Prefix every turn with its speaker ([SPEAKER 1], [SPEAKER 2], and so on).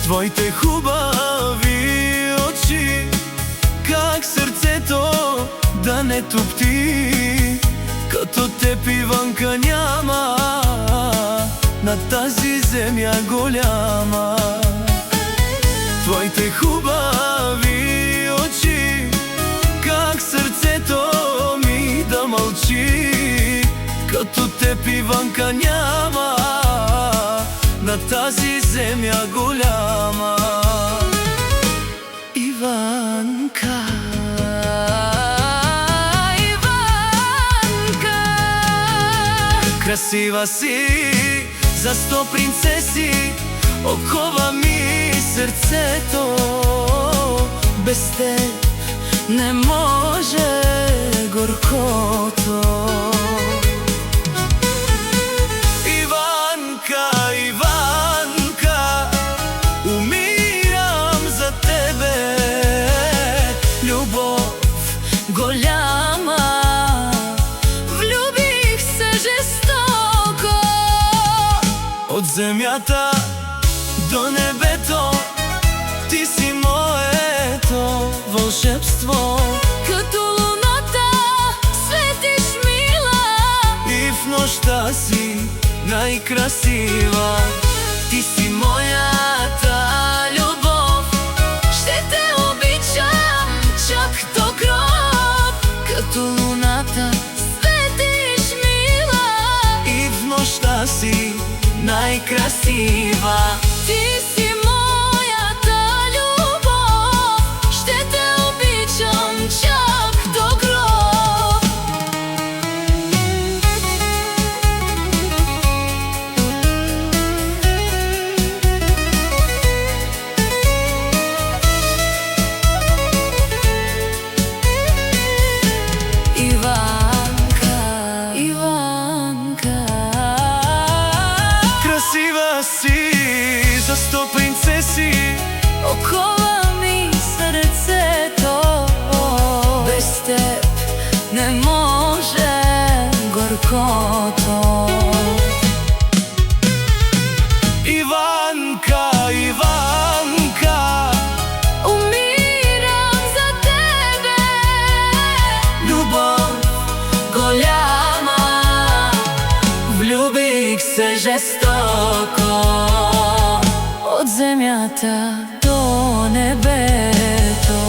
[SPEAKER 1] твоите хубави очи, как срцето да не тупти. Като теб Иванка няма на тази земя голяма. Твоите хубави очи, как срцето ми да мълчи. Като теб Иванка няма на тази земя голяма. Иванка, Иванка, красива си за 100 принцеси, окова ми сърцето. Без теб не може горкото. Иванка, Иванка, умирам за тебе. Любов голяма, влюбих се жестоко. От земята до небето, ти си моето вълшебство. Като луната светиш мила, и в нощта си най-красива. Ти си моята любов, ще те обичам чак до гроб. Като луната светиш мила, и в нощта си най-красива. Ти си моята любов, ще те обичам чак до гроб. Иванка, Иванка, красива си за 100 принцеси, окова ми сърцето. Без теб не може горкото. Иванка, Иванка, умирам за тебе. Любов голяма, влюбих се жестоко. От земята до небето.